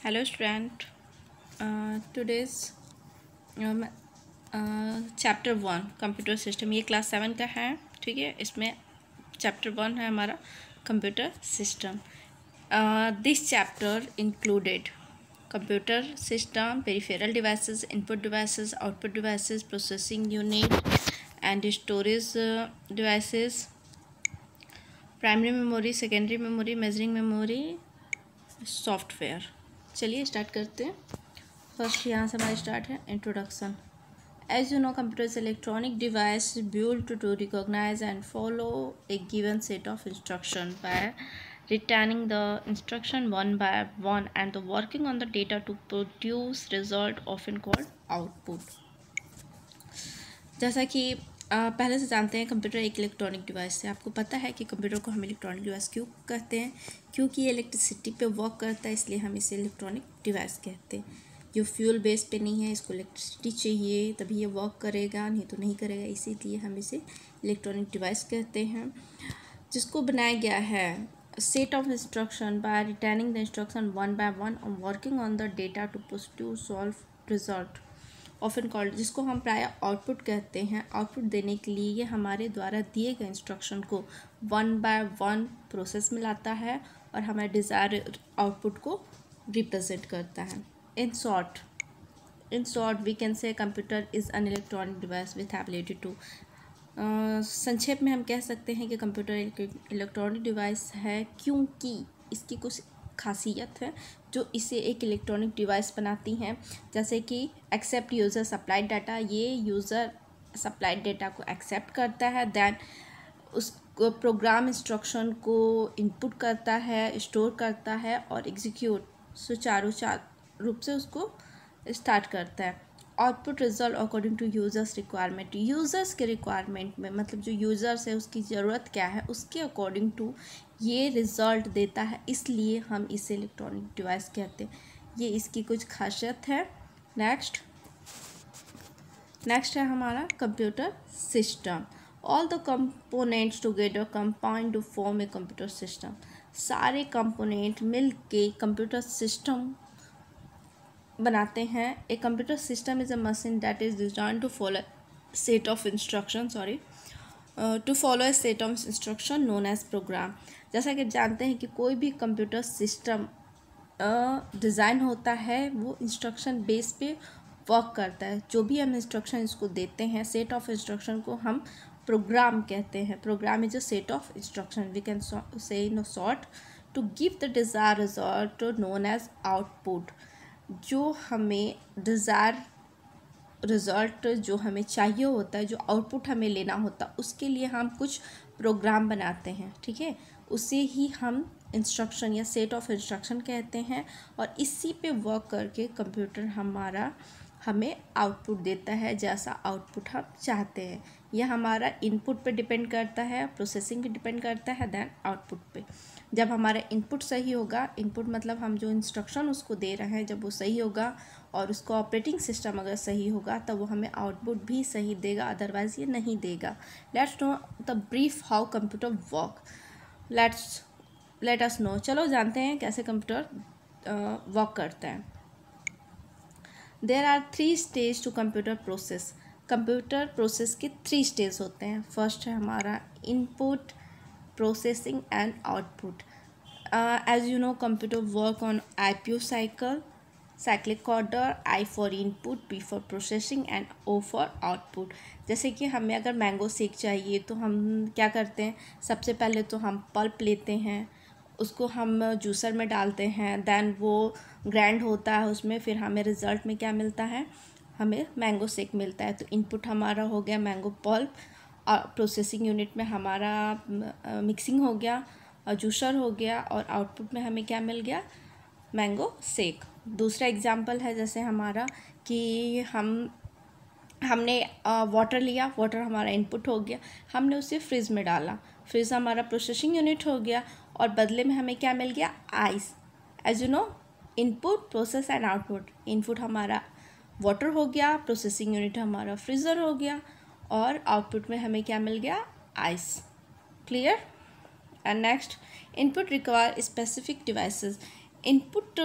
Hello student. Today's chapter 1 computer system, ये class 7 का है। ठीक है, इसमें चैप्टर 1 है हमारा computer system. This chapter included computer system, peripheral devices, input devices, output devices, processing unit and storage devices, primary memory, secondary memory, measuring memory, software. चलिए start करते हैं। फर्स्ट यहाँ से हमारा स्टार्ट है introduction. As you know, computer is electronic device built to recognize and follow a given set of instruction by returning the instruction one by one and the working on the data to produce result often called output। जैसा कि पहले से जानते हैं, computer एक electronic device है। आपको पता है कि कंप्यूटर को हम इलेक्ट्रॉनिक डिवाइस क्यों कहते हैं? क्योंकि ये इलेक्ट्रिसिटी पे वर्क करता है, इसलिए हम इसे इलेक्ट्रॉनिक डिवाइस कहते हैं। जो फ्यूल बेस पे नहीं है, इसको इलेक्ट्रिसिटी चाहिए तभी ये वर्क करेगा, नहीं तो नहीं करेगा। इसीलिए हम इसे इलेक्ट्रॉनिक डिवाइस कहते हैं। जिसको बनाया गया है set of instruction by returning the instruction one by one और working on the data to put solve result often called, जिसको हम प्राय आउटपुट कहते हैं। आउटपुट देने के लिए ये हमारे द्वारा दिए गए इंस्ट्रक्शन को वन बाय वन प्रोसेस में लाता है और हमारे डिज़ायर आउटपुट को रिप्रेजेंट करता है। In short we can say computer is an electronic device with ability to. संक्षेप में हम कह सकते हैं कि कंप्यूटर एक इलेक्ट्रॉनिक डिवाइस है क्योंकि इसकी कुछ खासियत है जो इसे एक इलेक्ट्रॉनिक डिवाइस बनाती हैं। जैसे कि एक्सेप्ट यूज़र सप्लाइड डाटा, ये यूज़र सप्लाइड डाटा को एक्सेप्ट करता है, देन उसको प्रोग्राम इंस्ट्रक्शन को इनपुट करता है, स्टोर करता है और एग्जीक्यूट सुचारू रूप से उसको स्टार्ट करता है। Output result according to users requirement, users के रिक्वायरमेंट में, मतलब जो यूज़र्स है उसकी ज़रूरत क्या है उसके अकॉर्डिंग टू ये रिज़ल्ट देता है, इसलिए हम इसे इलेक्ट्रॉनिक डिवाइस कहते हैं। ये इसकी कुछ खासियत है। नेक्स्ट है हमारा computer system. All the components together combine to form a computer system. सारे कंपोनेंट मिल के कंप्यूटर सिस्टम बनाते हैं। A computer system is a machine that is design to follow set of instruction known as program. जैसा कि जानते हैं कि कोई भी कंप्यूटर सिस्टम डिज़ाइन होता है वो इंस्ट्रक्शन बेस पे वर्क करता है। जो भी हम इंस्ट्रक्शन इसको देते हैं, सेट ऑफ इंस्ट्रक्शन को हम प्रोग्राम कहते हैं। Program is a set of instruction, we can say in short to give the desire result known as output. जो हमें डिज़ायर रिज़ल्ट जो हमें चाहिए होता है, जो आउटपुट हमें लेना होता है, उसके लिए हम कुछ प्रोग्राम बनाते हैं। ठीक है, उसे ही हम इंस्ट्रक्शन या सेट ऑफ इंस्ट्रक्शन कहते हैं और इसी पे वर्क करके कंप्यूटर हमें आउटपुट देता है जैसा आउटपुट हम चाहते हैं। यह हमारा इनपुट पे डिपेंड करता है, प्रोसेसिंग पे डिपेंड करता है, देन आउटपुट पे। जब हमारा इनपुट सही होगा, इनपुट मतलब हम जो इंस्ट्रक्शन उसको दे रहे हैं, जब वो सही होगा और उसका ऑपरेटिंग सिस्टम अगर सही होगा तब वो हमें आउटपुट भी सही देगा, अदरवाइज़ ये नहीं देगा। Let's know the brief how computer work. Let us know, चलो जानते हैं कैसे कंप्यूटर वर्क करता है। There are 3 stage to computer process. Computer process के 3 स्टेज होते हैं। फर्स्ट है हमारा input, processing and output. As you know, computer work on IPO cyclic order, I for input, P for processing and O for output. जैसे कि हमें अगर mango shake चाहिए तो हम क्या करते हैं, सबसे पहले तो हम पल्प लेते हैं, उसको हम जूसर में डालते हैं, देन वो ग्राइंड होता है उसमें, फिर हमें रिज़ल्ट में क्या मिलता है, हमें मैंगो शेक मिलता है। तो इनपुट हमारा हो गया मैंगो पल्प, प्रोसेसिंग यूनिट में हमारा मिक्सिंग हो गया, जूसर हो गया, और आउटपुट में हमें क्या मिल गया, मैंगो शेक। दूसरा एग्जांपल है जैसे हमारा कि हमने वाटर लिया, वाटर हमारा इनपुट हो गया, हमने उसे फ्रिज में डाला, फ्रिज हमारा प्रोसेसिंग यूनिट हो गया और बदले में हमें क्या मिल गया, ice. As you know, input, process and output. Input हमारा वाटर हो गया, प्रोसेसिंग यूनिट हमारा फ्रीज़र हो गया और आउटपुट में हमें क्या मिल गया, ice. Clear? And next, input require specific devices. Input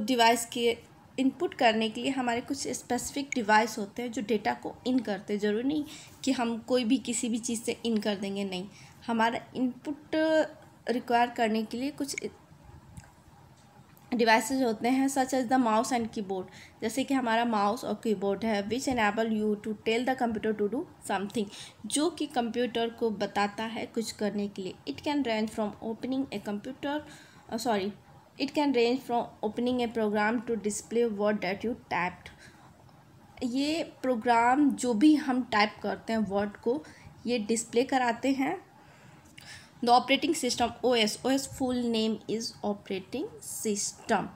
device के इनपुट करने के लिए हमारे कुछ स्पेसिफिक डिवाइस होते हैं जो डेटा को इन करते हैं। ज़रूरी नहीं कि हम कोई भी किसी भी चीज़ से इन कर देंगे, नहीं, हमारा इनपुट रिक्वायर करने के लिए कुछ डिवाइसेज होते हैं such as the mouse and keyboard. जैसे कि हमारा माउस और कीबोर्ड है which enable you to tell the computer to do something, जो कि कंप्यूटर को बताता है कुछ करने के लिए। It can range from opening a program to display word that you typed. ये प्रोग्राम जो भी हम टाइप करते हैं वर्ड को ये डिस्प्ले कराते हैं। The operating system OS full name is operating system.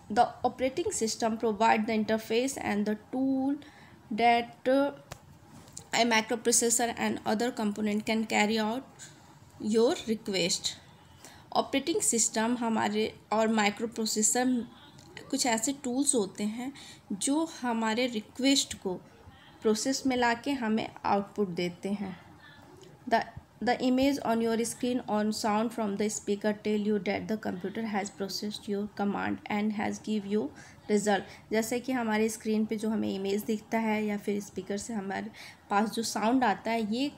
The operating system provides the interface and the tool that a microprocessor and other component can carry out your request. Operating system हमारे और microprocessor कुछ ऐसे tools होते हैं जो हमारे request को process में लाके हमें आउटपुट देते हैं। The image on your screen or sound from the speaker tell you that the computer has processed your command and has give you result। जैसे कि हमारे स्क्रीन पे जो हमें इमेज दिखता है या फिर स्पीकर से हमारे पास जो साउंड आता है ये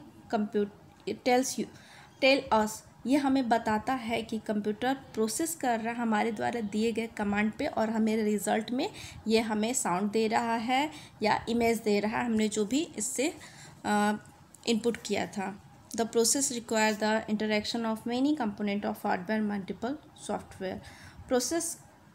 टेल अस, ये हमें बताता है कि कंप्यूटर प्रोसेस कर रहा है हमारे द्वारा दिए गए कमांड पे और हमें रिज़ल्ट में ये हमें साउंड दे रहा है या इमेज दे रहा है, हमने जो भी इससे इनपुट किया था। The process requires the interaction of many components of hardware multiple software। Process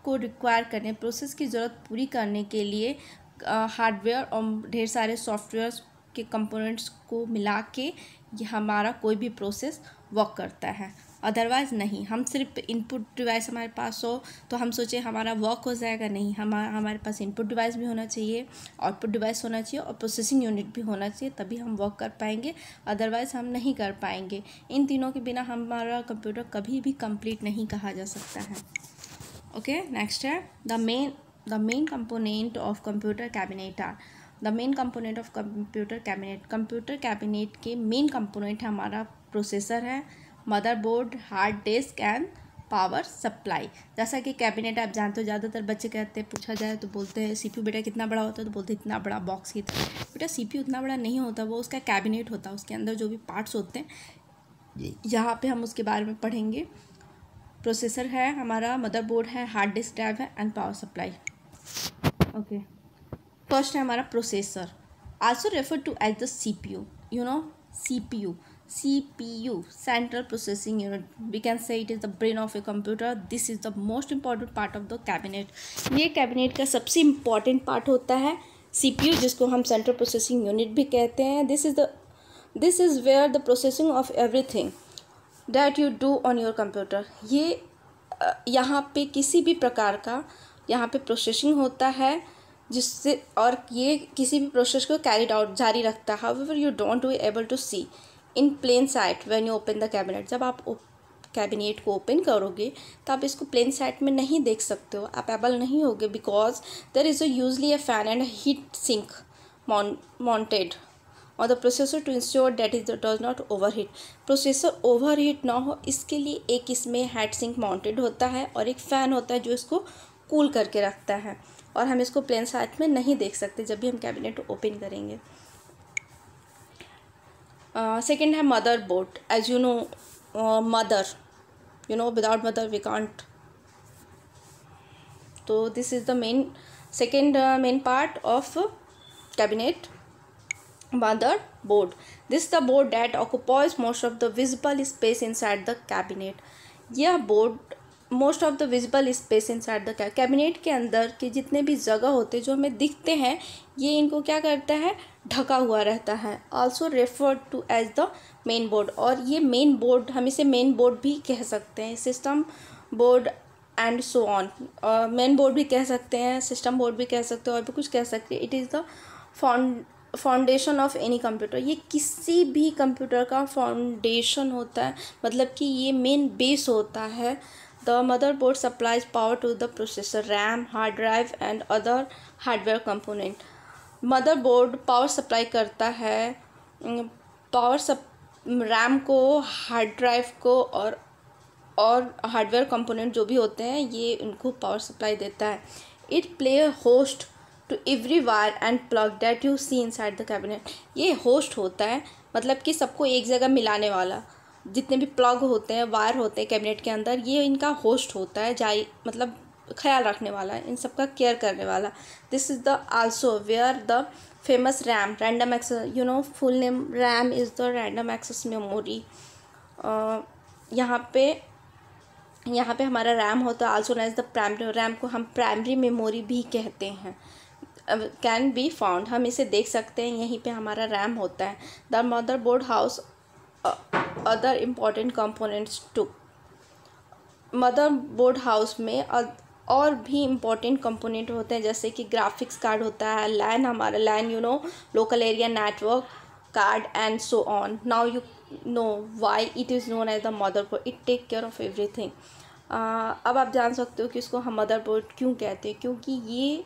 को रिक्वायर करने, प्रोसेस की ज़रूरत पूरी करने के लिए हार्डवेयर और ढेर सारे सॉफ्टवेयर के कंपोनेंट्स को मिला के ये हमारा कोई भी प्रोसेस वर्क करता है। अदरवाइज़ नहीं, हम सिर्फ इनपुट डिवाइस हमारे पास हो तो हम सोचें हमारा वर्क हो जाएगा, नहीं, हमारे पास इनपुट डिवाइस भी होना चाहिए, आउटपुट डिवाइस होना चाहिए और प्रोसेसिंग यूनिट भी होना चाहिए, तभी हम वर्क कर पाएंगे, अदरवाइज़ हम नहीं कर पाएंगे। इन तीनों के बिना हमारा कंप्यूटर कभी भी कंप्लीट नहीं कहा जा सकता है। ओके, नेक्स्ट है the main component of computer cabinet are. The main component of computer cabinet, computer cabinet के मेन कंपोनेंट हमारा प्रोसेसर है, motherboard, hard disk and power supply. जैसा कि कैबिनेट आप जानते हो, ज़्यादातर बच्चे कहते हैं, पूछा जाए तो बोलते हैं सीपीयू बेटा कितना बड़ा होता है, तो बोलते हैं इतना बड़ा बॉक्स की तरह। बेटा सीपीयू उतना बड़ा नहीं होता, वो उसका कैबिनेट होता है, उसके अंदर जो भी पार्ट्स होते हैं यहाँ पे हम उसके बारे में पढ़ेंगे। प्रोसेसर है हमारा, मदरबोर्ड है, हार्ड डिस्क ड्राइव है and power supply. Okay, first है हमारा processor, also refer to as the CPU, you know CPU, Central Processing Unit. We can say it is the brain of a computer. This is the most important part of the cabinet. ये cabinet का सबसे important part होता है CPU, जिसको हम central processing unit भी कहते हैं। This is where the processing of everything that you do on your computer. ये यहाँ पे किसी भी प्रकार का यहाँ पे प्रोसेसिंग होता है जिससे, और ये किसी भी प्रोसेस को कैरिड आउट जारी रखता है। However you don't be able to see in plain sight when you open the cabinet. जब आप कैबिनेट को ओपन करोगे तो आप इसको प्लेन साइट में नहीं देख सकते हो, आप एबल नहीं होगे, because there is usually a fan and heat sink mounted और the processor to ensure that is does not overheat. Processor overheat ना हो इसके लिए एक इसमें हीट सिंक माउंटेड होता है और एक फ़ैन होता है जो इसको कूल करके रखता है, और हम इसको प्लेन साइट में नहीं देख सकते जब भी हम कैबिनेट ओपन करेंगे। सेकेंड है motherboard. As you know mother, you know without mother we can't, तो this is the second main part of cabinet, motherboard. This the board that occupies most of the visible space inside the cabinet. यह board most of the visible space inside the cabinet के अंदर के जितने भी जगह होते हैं जो हमें दिखते हैं, ये इनको क्या करता है, ढका हुआ रहता है। Also referred to as the main board, और ये मेन बोर्ड, हम इसे मेन बोर्ड भी कह सकते हैं, system board and so on. Main board भी कह सकते हैं, सिस्टम बोर्ड भी कह सकते हैं, और भी कुछ कह सकते हैं। It is the foundation of any computer. ये किसी भी कंप्यूटर का फाउंडेशन होता है, मतलब कि ये मेन बेस होता है। The motherboard supplies power to the processor, RAM, hard drive and other hardware component. Motherboard power supply करता है RAM को, हार्ड ड्राइव को और और हार्डवेयर कंपोनेंट जो भी होते हैं ये इनको पावर सप्लाई देता है। It play a host to every wire and plug that you see inside the cabinet. ये होस्ट होता है, मतलब कि सबको एक जगह मिलाने वाला, जितने भी प्लग होते हैं, वायर होते हैं कैबिनेट के अंदर, ये इनका होस्ट होता है, जाई मतलब ख्याल रखने वाला है, इन सब का केयर करने वाला। This is the also where the famous RAM, random access, you know full name RAM is the random access memory. यहाँ पे हमारा रैम होता है, also known as the primary. RAM को हम प्राइमरी मेमोरी भी कहते हैं। कैन बी फाउंड, हम इसे देख सकते हैं, यहीं पे हमारा रैम होता है। The mother board house other important components too. Mother board house में और भी इम्पॉर्टेंट कंपोनेंट होते हैं, जैसे कि ग्राफिक्स कार्ड होता है, लैन, हमारा LAN you know local area network card and so on. Now you know why it is known as the mother board, it take care of everything. अब आप जान सकते हो कि इसको हम मदर बोर्ड क्यों कहते हैं, क्योंकि ये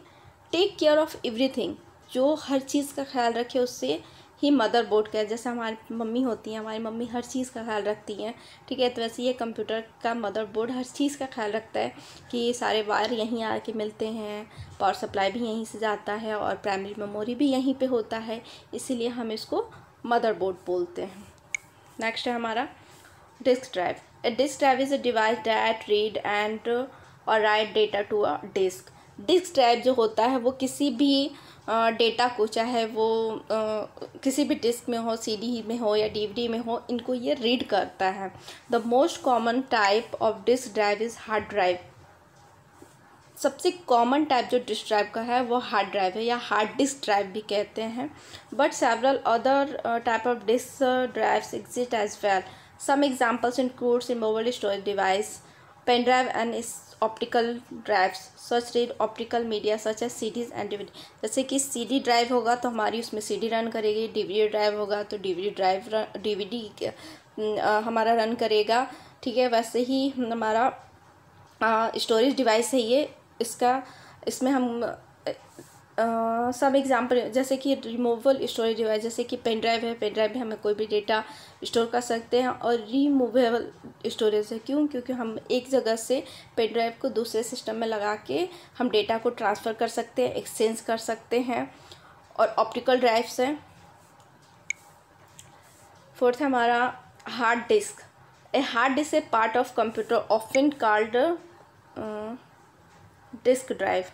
टेक केयर ऑफ एवरीथिंग, जो हर चीज़ का ख्याल रखे उससे ही मदर बोर्ड का। जैसे हमारी मम्मी होती हैं, हमारी मम्मी हर चीज़ का ख्याल रखती हैं, ठीक है, तो वैसे ये कंप्यूटर का मदर बोर्ड हर चीज़ का ख्याल रखता है कि ये सारे वायर यहीं आके मिलते हैं, पावर सप्लाई भी यहीं से जाता है और प्राइमरी मेमोरी भी यहीं पे होता है, इसीलिए हम इसको मदर बोर्ड बोलते हैं। नेक्स्ट है हमारा disk drive. A disk drive is a device that read and or write data to a disk. Disk drive जो होता है वो किसी भी डेटा को, चाहे वो किसी भी डिस्क में हो, सीडी में हो या डीवीडी में हो, इनको ये रीड करता है। The most common type of disc drive is hard drive. सबसे कॉमन टाइप जो डिस्क ड्राइव का है वो हार्ड ड्राइव है, या हार्ड डिस्क ड्राइव भी कहते हैं। But several other type of disk drives exist as well. Some examples includes removable storage device, pen drive and optical drives such read optical media such as CDs and DVD. जैसे कि CD drive होगा तो हमारी उसमें CD run करेगी, DVD drive होगा तो DVD हमारा रन करेगा, ठीक है। वैसे ही हमारा स्टोरेज डिवाइस है ये, इसमें हम सब एग्जाम्पल, जैसे कि रिमूवेबल स्टोरेज डिवाइस, जैसे कि पेन ड्राइव है, पेन ड्राइव में हमें कोई भी डेटा स्टोर कर सकते हैं। और रिमूवेबल स्टोरेज है, क्योंकि हम एक जगह से पेन ड्राइव को दूसरे सिस्टम में लगा के हम डेटा को ट्रांसफ़र कर सकते हैं, एक्सचेंज कर सकते हैं। और ऑप्टिकल ड्राइव्स है। फोर्थ है हमारा hard disk. A hard disc A part of computer often called disk drive.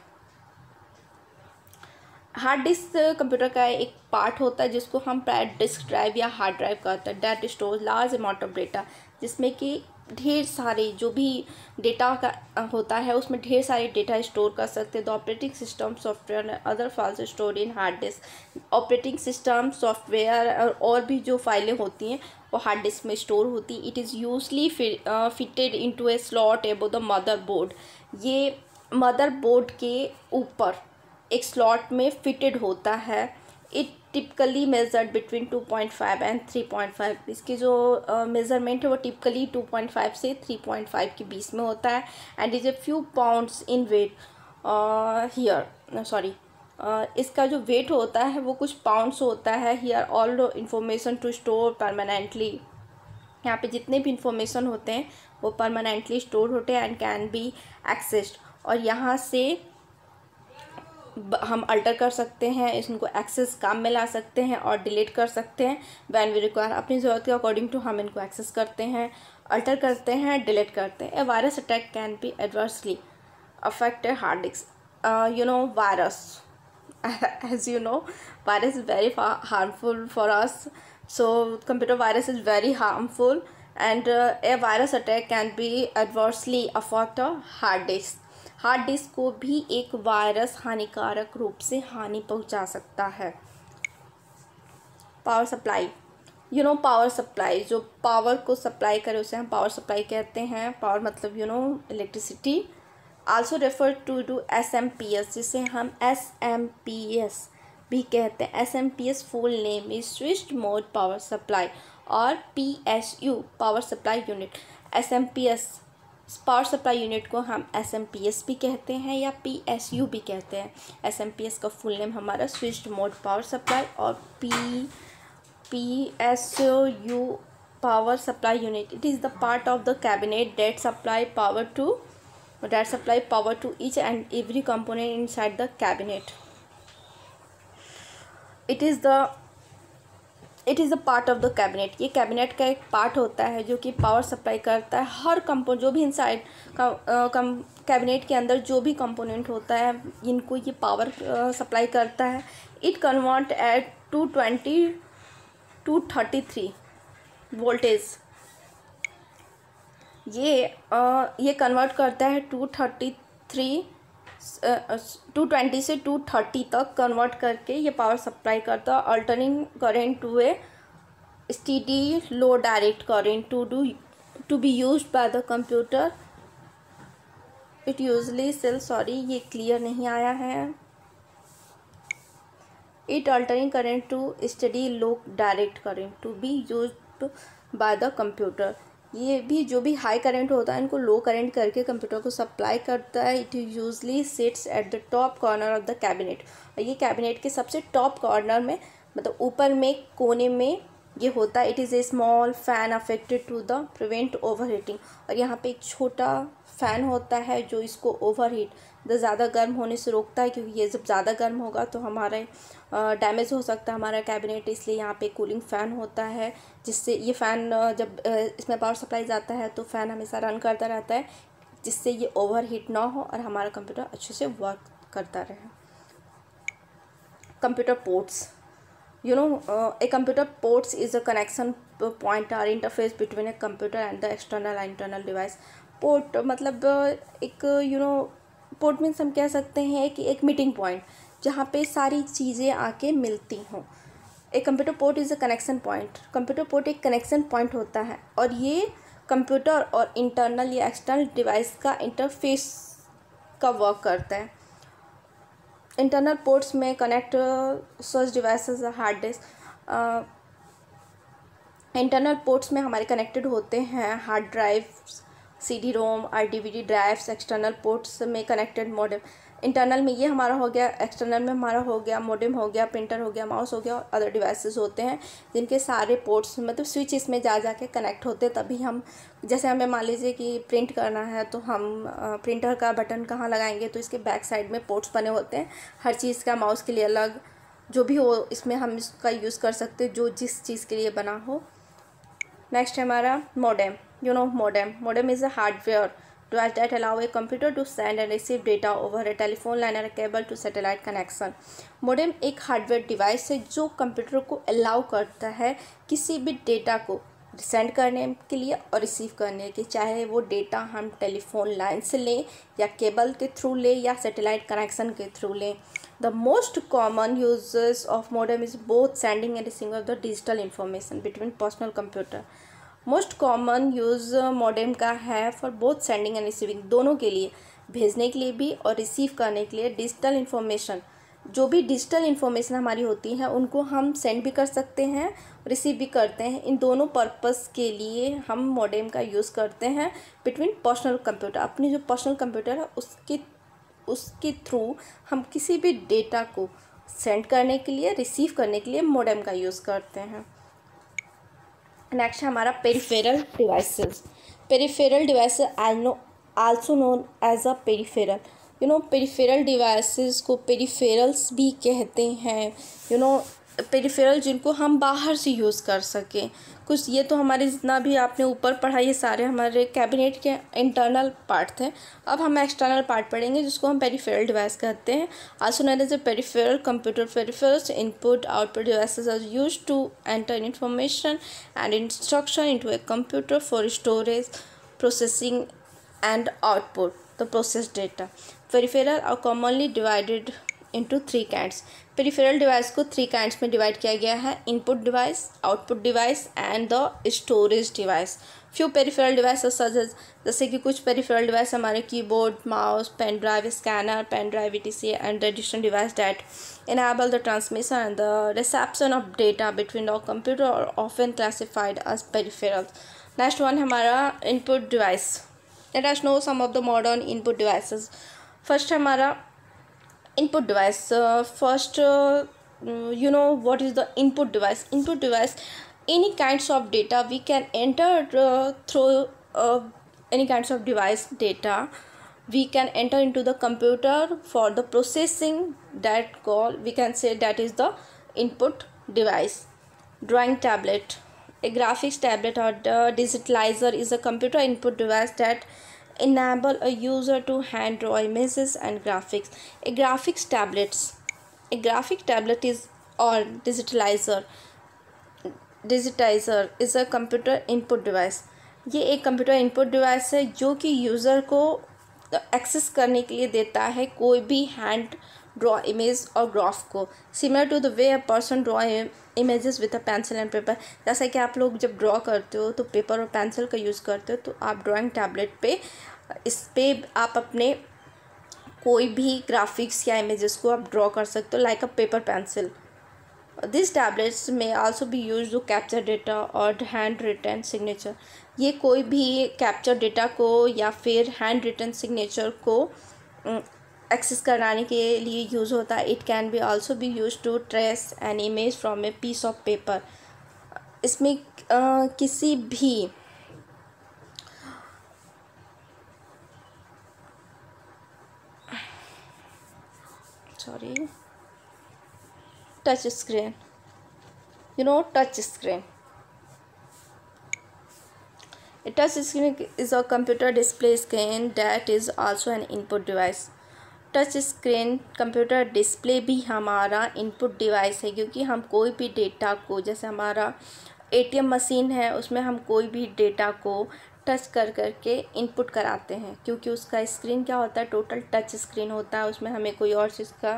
Hard disk computer का एक पार्ट होता है जिसको हम डिस्क ड्राइव या हार्ड ड्राइव कहते हैं। That store large amount of data, जिसमें कि ढेर सारे जो भी डेटा का होता है उसमें ढेर सारे डेटा स्टोर कर सकते हैं। The operating system software and other files store in hard disk. Operating system software और भी जो फाइलें होती हैं वो हार्ड डिस्क में स्टोर होती। It is usually fitted into A slot एबो द मदर बोर्ड। ये मदर बोर्ड के ऊपर एक स्लॉट में फिटेड होता है। It typically measured between 2.5 and 3.5। इसकी जो मेज़रमेंट है वो टिपिकली 2.5 से 3.5 के बीच में होता है। And is a few pounds in weight इसका जो वेट होता है वो कुछ पाउंड्स होता है। Here all information to store permanently. यहाँ पे जितने भी इंफॉर्मेशन होते हैं वो परमानेंटली स्टोर होते हैं एंड कैन बी एक्सेस्ड। और यहाँ से हम अल्टर कर सकते हैं, इनको एक्सेस काम में ला सकते हैं और डिलीट कर सकते हैं व्हेन वी रिक्वायर। अपनी ज़रूरत के अकॉर्डिंग टू हम इनको एक्सेस करते हैं, अल्टर करते हैं, डिलीट करते हैं। A virus attack can be adversely affect a hard disk. You know virus, as you know, virus is very harmful for us. So computer virus is very harmful, and a virus attack can be adversely affect a hard disk. Hard disk को भी एक virus हानिकारक रूप से हानि पहुंचा सकता है। Power supply, you know power supply, जो पावर को सप्लाई करे उसे हम पावर सप्लाई कहते हैं। पावर मतलब you know electricity. Also refer to SMPS, जिसे हम SMPS भी कहते हैं। SMPS full name is switched mode power supply, और PSU power supply unit. SMPS power supply unit को हम SMPS भी कहते हैं या PSU भी कहते हैं। SMPS का फुल नेम हमारा स्विच्ड मोड पावर सप्लाई, और PSU power supply unit. It is the part of the cabinet that supply power to each and every component inside the cabinet. It is the part of the cabinet. ये cabinet का एक part होता है जो कि power supply करता है हर component, जो भी इनसाइड कैबिनेट के अंदर जो भी कंपोनेंट होता है इनको ये पावर सप्लाई करता है. It convert at 220 to 33 voltage. ये कन्वर्ट करता है 220 से 230 तक कन्वर्ट करके ये पावर सप्लाई करता है. Alternating current to a steady low direct current to be used by the computer. It usually sell, sorry ये क्लियर नहीं आया है. It alternating current to steady low direct current to be used by the computer. ये भी जो भी high current होता है इनको लो करंट करके कंप्यूटर को सप्लाई करता है. It usually sits at the top corner of the cabinet. और ये कैबिनेट के सबसे टॉप कॉर्नर में, मतलब ऊपर में कोने में ये होता है. It is a small fan affected to the prevent overheating. और यहाँ पे एक छोटा फ़ैन होता है जो इसको ओवर हीट, ज़्यादा गर्म होने से रोकता है, क्योंकि ये जब ज़्यादा गर्म होगा तो हमारे डैमेज हो सकता है हमारा कैबिनेट. इसलिए यहाँ पे कूलिंग फ़ैन होता है जिससे ये फ़ैन जब इसमें पावर सप्लाई जाता है तो फ़ैन हमेशा रन करता रहता है जिससे ये ओवर हीट ना हो और हमारा कंप्यूटर अच्छे से वर्क करता रहे. Computer ports. A computer ports is a connection point or interface between a computer and the external and internal device. Port मतलब एक पोर्ट मीन्स हम कह सकते हैं कि एक मीटिंग पॉइंट जहाँ पे सारी चीज़ें आके मिलती हों. एक computer port is a connection point. Computer port एक कनेक्शन पॉइंट होता है और ये कंप्यूटर और इंटरनल या एक्सटर्नल डिवाइस का इंटरफेस का वर्क करता है. इंटरनल पोर्ट्स में connect such devices hard disk. Internal ports में हमारे कनेक्टेड होते हैं हार्ड ड्राइव्स, CD रोम और DVD ड्राइव्स. एक्सटर्नल पोर्ट्स में कनेक्टेड मॉडेम. इंटरनल में ये हमारा हो गया, एक्सटर्नल में हमारा हो गया मॉडेम हो गया, प्रिंटर हो गया, माउस हो गया और अदर डिवाइसेस होते हैं जिनके सारे पोर्ट्स मतलब स्विच इसमें जा के कनेक्ट होते हैं. तभी हम, जैसे हमें मान लीजिए कि प्रिंट करना है तो हम प्रिंटर का बटन कहाँ लगाएंगे, तो इसके बैक साइड में पोर्ट्स बने होते हैं हर चीज़ का. माउस के लिए अलग, जो भी हो इसमें हम इसका यूज़ कर सकते हैं जो जिस चीज़ के लिए बना हो. नेक्स्ट है हमारा modem. Modem is a hardware device that allow a computer to send and receive data over a telephone line or a cable to satellite connection. Modem एक हार्डवेयर डिवाइस है जो कंप्यूटर को अलाउ करता है किसी भी डेटा को send करने के लिए और रिसीव करने के, चाहे वो डेटा हम टेलीफोन लाइन से लें या केबल के थ्रू लें या सैटेलाइट कनेक्शन के थ्रू लें. The most common uses of modem is both sending and receiving of the digital information between personal computer. Most common use modem का है for both sending end receiving, दोनों के लिए, भेजने के लिए भी और रिसीव करने के लिए. डिजिटल इन्फॉर्मेशन, जो भी डिजिटल इन्फॉर्मेशन हमारी होती है उनको हम सेंड भी कर सकते हैं, रिसीव भी करते हैं. इन दोनों पर्पस के लिए हम मॉडेम का यूज़ करते हैं बिटवीन पर्सनल कंप्यूटर. अपनी जो पर्सनल कंप्यूटर है उसके थ्रू हम किसी भी डेटा को सेंड करने के लिए, रिसीव करने के लिए मॉडेम का यूज़ करते हैं. नेक्स्ट है हमारा peripheral devices. Peripheral devices also known as a peripheral. Peripheral devices को पेरिफेरल्स भी कहते हैं. पेरिफेरल जिनको हम बाहर से यूज़ कर सकें. कुछ ये तो हमारे जितना भी आपने ऊपर पढ़ा ये सारे हमारे कैबिनेट के इंटरनल पार्ट थे. अब हम एक्सटर्नल पार्ट पढ़ेंगे जिसको हम पेरिफेरल डिवाइस कहते हैं. Also known as a peripheral. Computer peripherals input output devices are used to enter information and instruction into a computer for storage, processing and output the process data. Peripheral are commonly divided into 3 kinds. Peripheral device को 3 kinds में divide किया गया है. Input device, output device and the storage device. Few peripheral devices such as, जैसे कि कुछ peripheral device हमारे keyboard, mouse, pen drive, scanner, pen drive etc and additional device that enable the transmission and the reception of data between the computer are often classified as peripherals. Next one हमारा input device. Let us know some of the modern input devices. First हमारा input device. First, what is the input device? Input device any kinds of data we can enter through any kinds of device data we can enter into the computer for the processing, that call we can say that is the input device. Drawing tablet. A graphics tablet or the digitalizer is a computer input device that enable a user to hand draw images and graphics. A graphic tablet is or digitizer is a computer input device. ये एक computer input device है जो कि user को access करने के लिए देता है कोई भी हैंड ड्रॉ इमेज और ग्राफ को, similar to the way a person draw images with a pencil and paper. जैसा कि आप लोग जब ड्रॉ करते हो तो पेपर और पेंसिल का यूज़ करते हो, तो आप ड्राइंग टैबलेट पे इस पे आप अपने कोई भी ग्राफिक्स या इमेजेस को आप ड्रॉ कर सकते हो like a paper pencil. This tablets may also be used to capture data और हैंड रिटन सिग्नेचर। ये कोई भी कैप्चर डेटा को या फिर हैंड रिटन सिग्नेचर को एक्सेस कराने के लिए यूज़ होता है। It can be also be used to trace an image from a piece of paper. इसमें किसी भी touch screen, touch screen. A touch screen is a computer display screen that is also an input device. Touch screen computer display भी हमारा input device है, क्योंकि हम कोई भी डेटा को, जैसे हमारा एटीएम मशीन है उसमें हम कोई भी डेटा को टच कर करके इनपुट कराते हैं, क्योंकि उसका स्क्रीन क्या होता है, टोटल टच स्क्रीन होता है, उसमें हमें कोई और चीज़ का